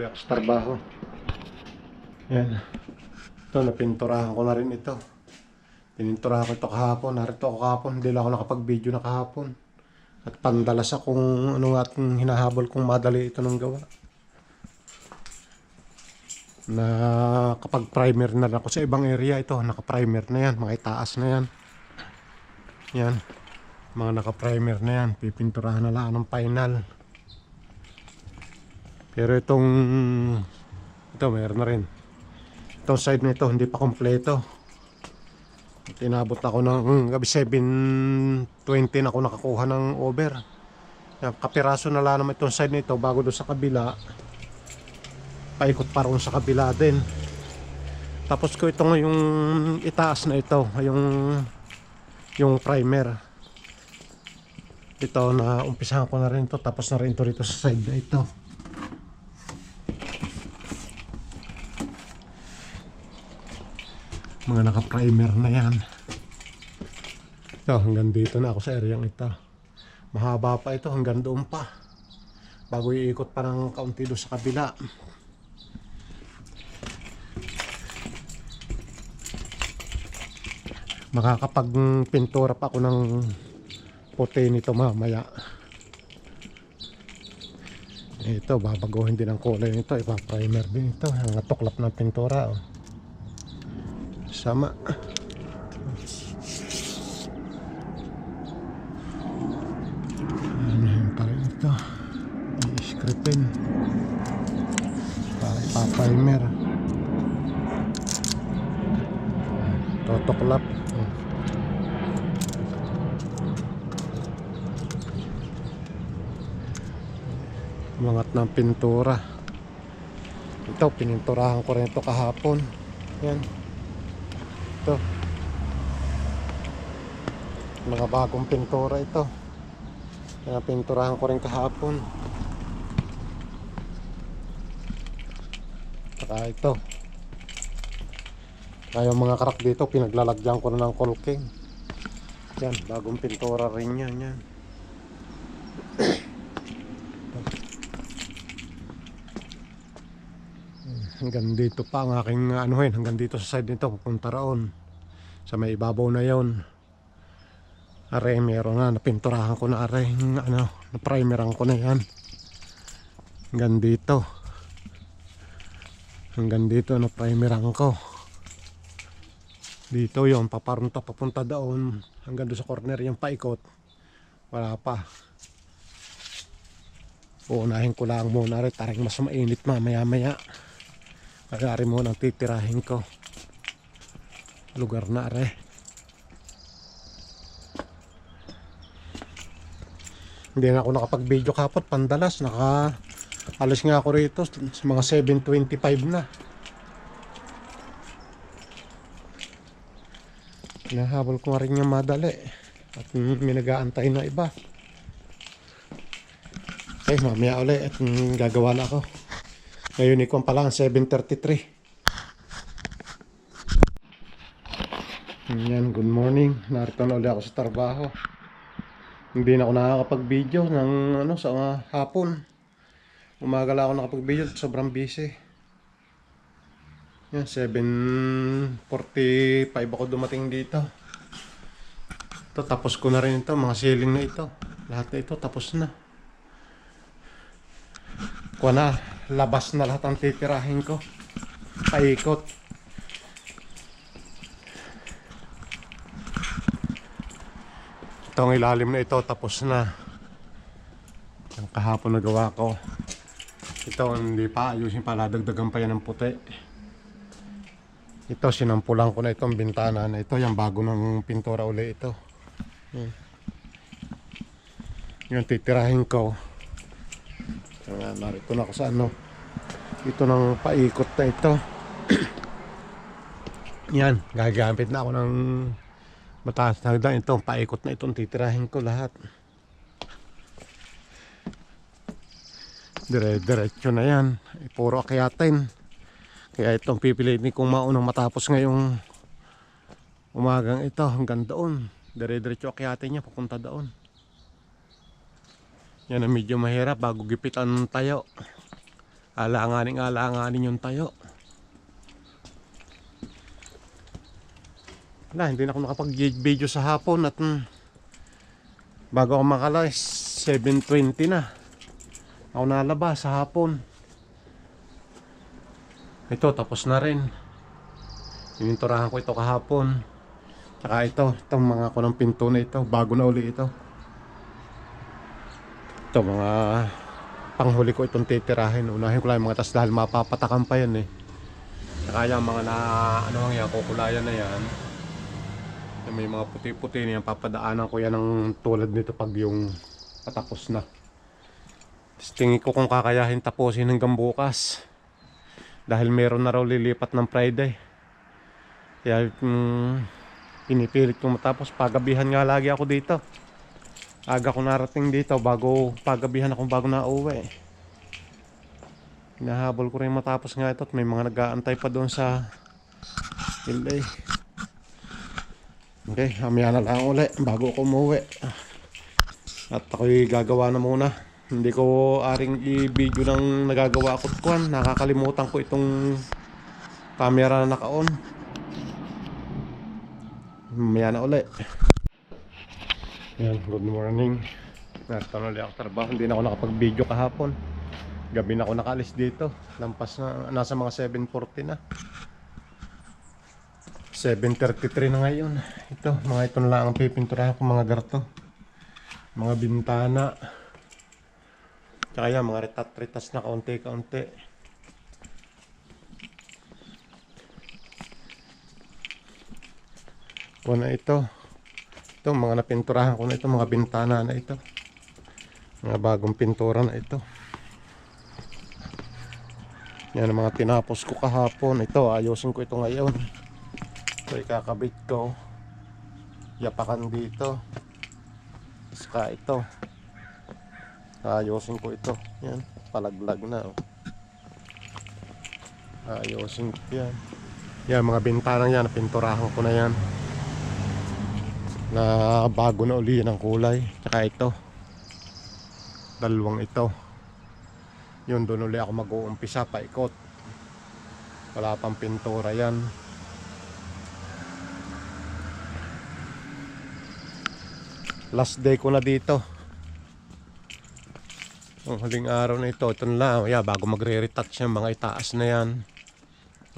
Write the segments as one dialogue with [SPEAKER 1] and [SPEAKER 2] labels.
[SPEAKER 1] uli ako sa trabaho. Yan. Ito, napinturahan ko na rin ito. Pininturahan ko ito kahapon. Narito ako kahapon. Hindi lang ako nakapag-video na kahapon. At pandalas akong ano nga ating hinahabol kung madali ito ng gawa. Na kapag primer na ako sa ibang area ito. Naka-primer na yan. Mga itaas na yan. Yan. Mga naka-primer na yan. Pipinturahan na lang ng final. Pero ito meron na rin. Itong side na ito hindi pa kompleto. Tinabot ako ng gabi 7:20 na ako nakakuha ng over. Kapiraso na lang naman itong side na ito bago doon sa kabila. Paikot pa rin sa kabila din. Tapos ko ito yung itaas na ito, yung primer. Ito na umpisahan ko na rin ito, tapos na rin ito rito sa side na ito. Mga naka-primer na yan. Ito, hanggang dito na ako sa areang ito. Mahaba pa ito, hanggang doon pa. Bago iikot pa ng kaunti doon sa kabila. Makakapag-pintura pa ako ng puti nito mamaya. Ito, babaguhin din ang kulay nito. Ipa-primer din ito. Ang tuklap ng pintura. Oh. Sama. Ano yung pala ito? I-scripin. Para ipa-primer. Totoklap. Umangat ng pintura. Ito, pininturahan ko rin ito kahapon. Yan. Ito. Mga bagong pintura ito. Kaya pinturahan ko rin kahapon. Saka ito. Kaya yung mga crack dito, pinaglalagyan ko na ng caulking. Yan, bagong pintura rin yan. Yan. Hanggang dito pa ang aking anuhin. Hanggang dito sa side nito, pupunta raon. Sa may ibabaw na yon. Are, meron na. Napinturahan ko na are. Na-primeran ko na yan. Hanggang dito. Hanggang dito, na-primeran ko. Dito yon, paparunta papunta doon. Hanggang doon sa corner yung paikot. Wala pa. Uunahin ko lang muna rin. Taring mas mainit mamaya-maya. Agari mo nang titirahin ko. Lugar na are. Hindi na ako nakapag-video kapot. Pandalas. Alis nga ako rito sa mga 7:25 na. Hinahabol ko nga rin yung madali. At may nag-aantay na iba. Okay, mamaya ulit. At gagawa na ako. Ngayon ikon pa lang 7:33. Yan, good morning. Narito na ulit ako sa trabaho. Hindi na ako nakakapag-video ng sa hapon. Umaga lang ako nakapag-video, sobrang busy. Yan, 7:45 ako dumating dito. Ito, tapos ko na rin ito, mga ceiling na ito. Lahat na ito, tapos na. Kuha na, labas na lahat ang titirahin ko. Paikot. Itong ilalim na ito, tapos na. Ang kahapon na gawa ko. Ito, hindi pa. Ayusin pa, ladagdagan pa yan ng puti. Ito, sinampulan ko na itong bintana na ito. Yung bago ng pintura uli ito. Yung titirahin ko. Narito na ako sa ito ng paikot na ito. Yan, gagamit na ako ng mataas na hagdan. Ito, paikot na itong titirahin ko lahat. Diretso na yan. Puro akyatin. Kaya itong pipiliin kong maunang matapos ngayong umagang ito hanggang doon. Diretso akyatin niya papunta doon. Yan ang medyo mahirap bago gipitan tayo. Alanganin yung tayo. Wala, hindi na ako nakapag-video sa hapon at bago ako makalas 7:20 na ako nalabas sa hapon. Ito tapos na rin. Ininturahan ko ito kahapon. Tsaka itong mga kunang pinto na ito, bago na uli ito. Ito mga panghuli ko itong titirahin. Unahin ko lang yung mga tas dahil mapapatakan pa yan eh. Tsaka yung mga yan, kukulayan na yan. May mga puti-puti na yan, papadaanan ko yan ng tulad nito pag yung patapos na. Tapos tingin ko kung kakayahin tapusin hanggang bukas. Dahil meron na raw lilipat ng Friday. Kaya pinipilit kong matapos. Pagabihan nga lagi ako dito. Aga ko narating dito bago pagabihan ako bago na uwi. Hinahabol ko rin matapos nga ito at may mga nag-aantay pa doon sa LA. Okay, mamaya na lang ulit bago ako umuwi. At ako'y gagawa na muna. Hindi ko aring i-video ng nagagawa ko kuwan. Nakakalimutan ko itong camera na naka-on. Mamaya na ulit. Yan, good morning. Narito na ulit ako trabaho. Hindi na ako nakapag-video kahapon. Gabi na ako nakalis dito. Lampas na, nasa mga 7:40 na. 7:33 na ngayon. Ito na lang ang pipinturahan ko, mga garto. Mga bintana. Tsaka yan, mga retas na kaunti-kaunti. Kung na ito. Ito, mga napinturahan ko na ito, mga bintana na ito. Mga bagong pintura na ito. Yan ang mga tinapos ko kahapon. Ito, ayusin ko ito ngayon. Ito, ikakabit ko. Yapakan dito. Saka ito. Ayusin ko ito. Yan, palaglag na. Oh. Ayusin ko yan. Yan, mga bintana yan. Pinturahan ko na yan. Na bago na uli ng kulay. Tsaka ito. Dalawang ito. Yun, doon uli ako mag-uumpisa. Paikot. Wala pang pintura yan. Last day ko na dito. Ang huling araw na ito. Ito na lang. Yeah, bago magre-retouch yan. Mga itaas na yan.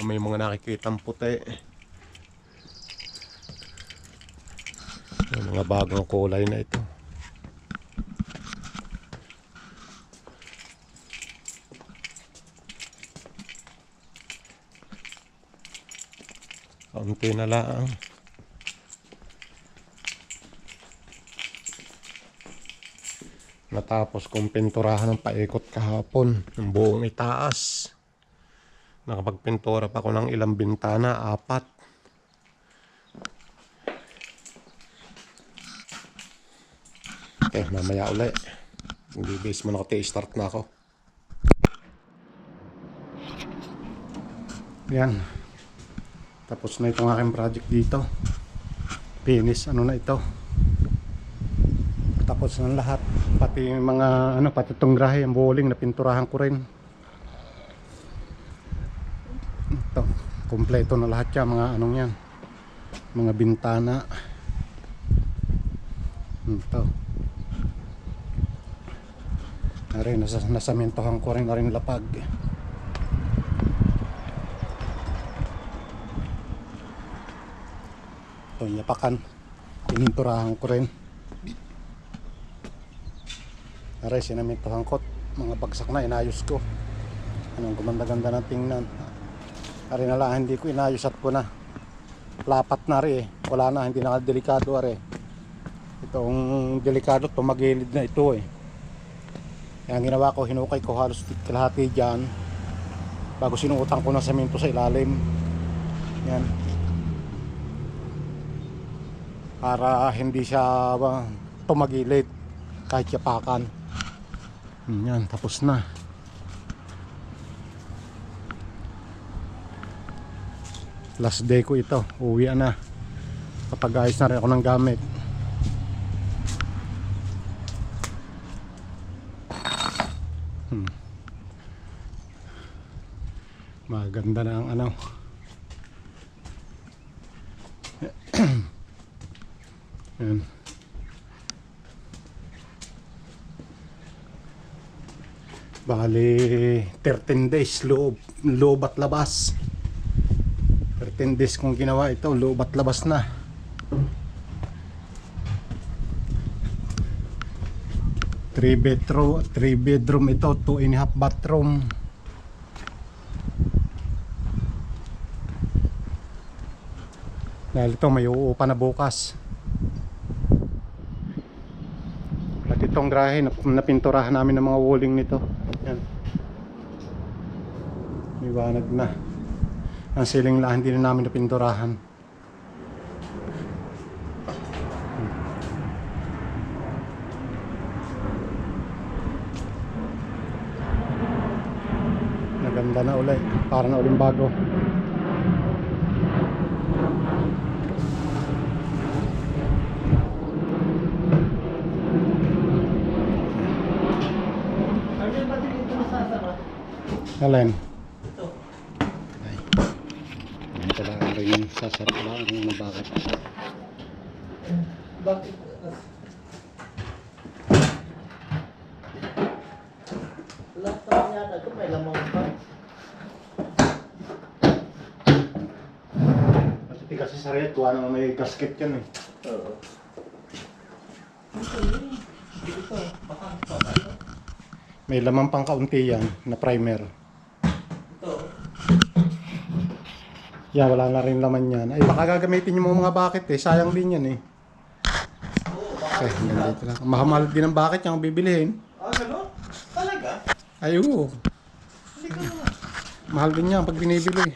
[SPEAKER 1] May mga nakikitang puti. Yung mga bagong kulay na ito. Kaunti na lang. Natapos kong pinturahan ng paikot kahapon. Yung buong itaas. Nakapagpintura pa ako ng ilang bintana. 4. Okay, mamaya ulit. Bibis mo na ako, start na ako. Yan. Tapos na itong aking project dito. Finish, ano na ito. Tapos na lahat. Pati mga, pati itong grahe, ang bowling na pinturahan ko rin. Ito, kompleto na lahat yan, mga anong yan. Mga bintana. Ito. Nasamintohan ko rin na rin lapag. Ito, yapakan. Pininturahan ko rin. Aray, sinamintohan ko. Mga bagsak na, inayos ko. Anong gumanda-ganda ng tingnan. Aray na lang, hindi ko inayos at ko na. Lapat na rin eh. Wala na, hindi na delikado aray. Itong delikado, tumagilid na ito eh. Kaya ang ginawa ko, hinukay ko halos kalahati dyan bago sinuutan ko ng semento sa ilalim. Yan. Para hindi siya tumagilid kahit yapakan. Yan, tapos na. Last day ko ito. Uwi na. Kapag-ayos na rin ako ng gamit. Maganda na ang ano. Yan. Bali 13 days loob at labas. 13 days kung ginawa ito, loob at labas na. Three bedroom ito, 2.5 bathroom. Dahil ito may uupa na bukas. At itong grahe napinturahan namin ng mga walling nito. Yan. Liwanag na. Ang ceiling lang hindi na namin napinturahan. Naganda na ulit. Para na uling bago. Alin?
[SPEAKER 2] Ito.
[SPEAKER 1] Ay. Yan pala rin sasarap lang ang bakit.
[SPEAKER 2] Bakit? Lahat naman yata ito may lamang pa.
[SPEAKER 1] Kasi kasi sa red, kuha naman may gasket yan eh.
[SPEAKER 2] Oo. Dito, baka ito.
[SPEAKER 1] May lamang pang kaunti yan na primer.
[SPEAKER 2] Ito.
[SPEAKER 1] Yan, wala na rin laman yan. Ay, baka gagamitin yung mga bucket eh. Sayang din yan eh.
[SPEAKER 2] Oo, baka.
[SPEAKER 1] Okay, hanggang dito lang. Mahamahal din ang bucket yung bibilihin.
[SPEAKER 2] Ah, gano'n? Talaga?
[SPEAKER 1] Ay, oo.
[SPEAKER 2] Hindi ko naman.
[SPEAKER 1] Mahal din yan pag binibili.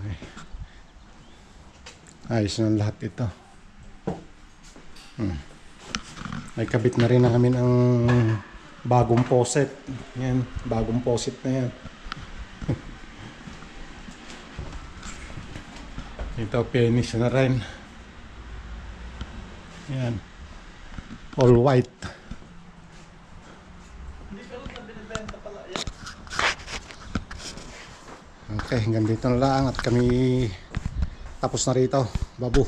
[SPEAKER 1] Okay. Ayos na lahat ito. Ay, kabit na rin namin ang bagong faucet. Yan, bagong faucet na yan. Ito, finish na rin. Yan. All white.
[SPEAKER 2] Hindi ko na binibenta pala yan.
[SPEAKER 1] Okay, hanggang dito na lang at kami tapos na rito. Babu.